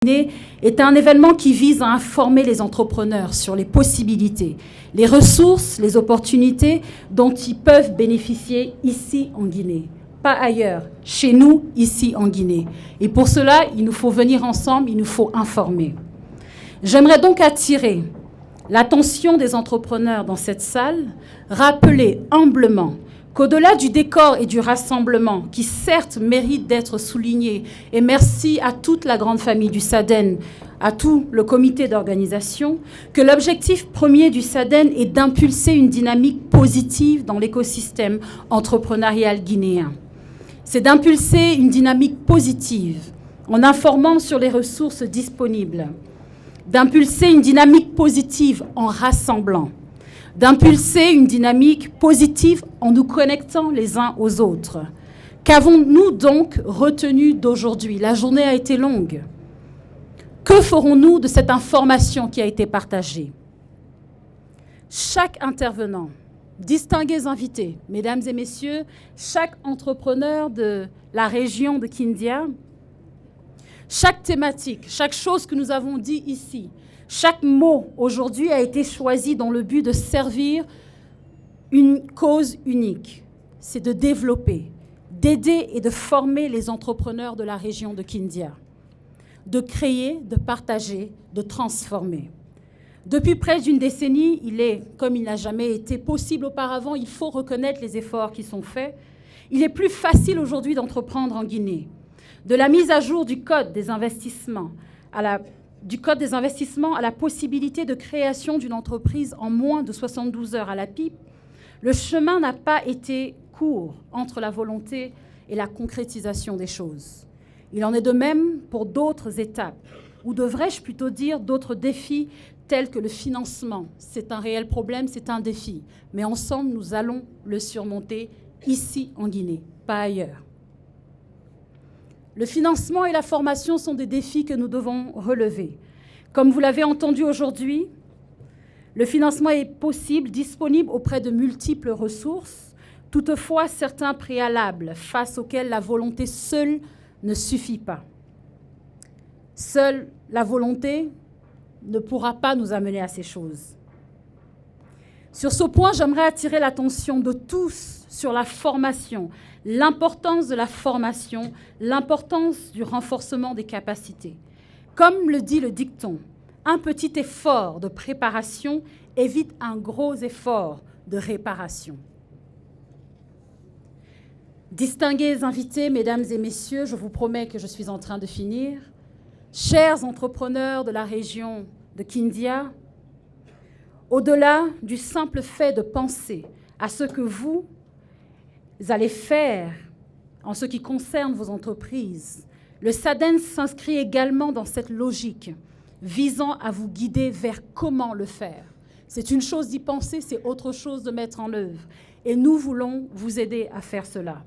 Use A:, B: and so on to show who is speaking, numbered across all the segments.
A: Guinée est un événement qui vise à informer les entrepreneurs sur les possibilités, les ressources, les opportunités dont ils peuvent bénéficier ici en Guinée. Pas ailleurs, chez nous, ici en Guinée. Et pour cela, il nous faut venir ensemble, il nous faut informer. J'aimerais donc attirer l'attention des entrepreneurs dans cette salle, rappeler humblement qu'au-delà du décor et du rassemblement, qui certes mérite d'être souligné, et merci à toute la grande famille du SADEN, à tout le comité d'organisation, que l'objectif premier du SADEN est d'impulser une dynamique positive dans l'écosystème entrepreneurial guinéen. C'est d'impulser une dynamique positive en informant sur les ressources disponibles, d'impulser une dynamique positive en rassemblant, d'impulser une dynamique positive en nous connectant les uns aux autres. Qu'avons-nous donc retenu d'aujourd'hui? La journée a été longue. Que ferons-nous de cette information qui a été partagée? Chaque intervenant, distingués invités, mesdames et messieurs, chaque entrepreneur de la région de Kindia, chaque thématique, chaque chose que nous avons dit ici, chaque mot aujourd'hui a été choisi dans le but de servir une cause unique. C'est de développer, d'aider et de former les entrepreneurs de la région de Kindia, de créer, de partager, de transformer. Depuis près d'une décennie, il est, comme il n'a jamais été possible auparavant, il faut reconnaître les efforts qui sont faits. Il est plus facile aujourd'hui d'entreprendre en Guinée. De la mise à jour du Code des investissements à la possibilité de création d'une entreprise en moins de 72 heures à la pipe, le chemin n'a pas été court entre la volonté et la concrétisation des choses. Il en est de même pour d'autres étapes, ou devrais-je plutôt dire d'autres défis tels que le financement. C'est un réel problème, c'est un défi. Mais ensemble, nous allons le surmonter ici en Guinée, pas ailleurs. Le financement et la formation sont des défis que nous devons relever. Comme vous l'avez entendu aujourd'hui, le financement est possible, disponible auprès de multiples ressources. Toutefois, certains préalables face auxquels la volonté seule ne suffit pas. Seule la volonté ne pourra pas nous amener à ces choses. Sur ce point, j'aimerais attirer l'attention de tous sur la formation, l'importance de la formation, l'importance du renforcement des capacités. Comme le dit le dicton, un petit effort de préparation évite un gros effort de réparation. Distingués invités, mesdames et messieurs, je vous promets que je suis en train de finir. Chers entrepreneurs de la région de Kindia, au-delà du simple fait de penser à ce que vous allez faire en ce qui concerne vos entreprises, le SADEN s'inscrit également dans cette logique visant à vous guider vers comment le faire. C'est une chose d'y penser, c'est autre chose de mettre en œuvre. Et nous voulons vous aider à faire cela.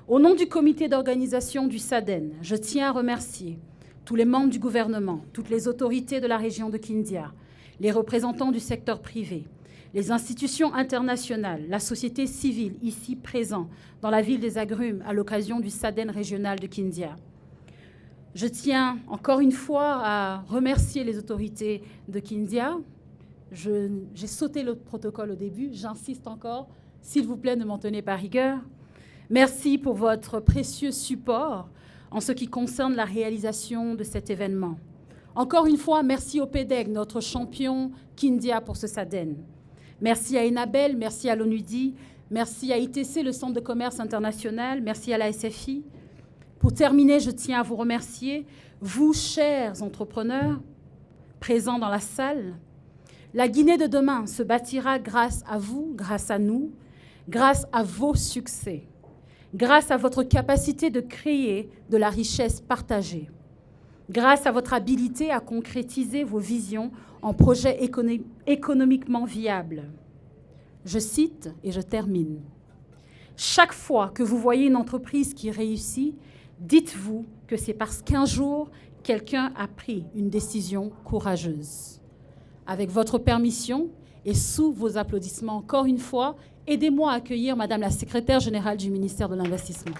A: Au nom du comité d'organisation du SADEN, je tiens à remercier tous les membres du gouvernement, toutes les autorités de la région de Kindia, les représentants du secteur privé, les institutions internationales, la société civile ici présente dans la ville des Agrumes à l'occasion du SADEN régional de Kindia. Je tiens encore une fois à remercier les autorités de Kindia. J'ai sauté le protocole au début, j'insiste encore, s'il vous plaît, ne m'en tenez pas rigueur. Merci pour votre précieux support en ce qui concerne la réalisation de cet événement. Encore une fois, merci au PEDEG, notre champion Kindia pour ce SADEN. Merci à Enabel, merci à l'ONUDI, merci à ITC, le Centre de commerce international, merci à la SFI. Pour terminer, je tiens à vous remercier, vous, chers entrepreneurs présents dans la salle. La Guinée de demain se bâtira grâce à vous, grâce à nous, grâce à vos succès, grâce à votre capacité de créer de la richesse partagée, grâce à votre habilité à concrétiser vos visions en projets économiquement viables. Je cite et je termine. Chaque fois que vous voyez une entreprise qui réussit, dites-vous que c'est parce qu'un jour, quelqu'un a pris une décision courageuse. Avec votre permission et sous vos applaudissements, encore une fois, aidez-moi à accueillir Madame la secrétaire générale du ministère de l'Investissement.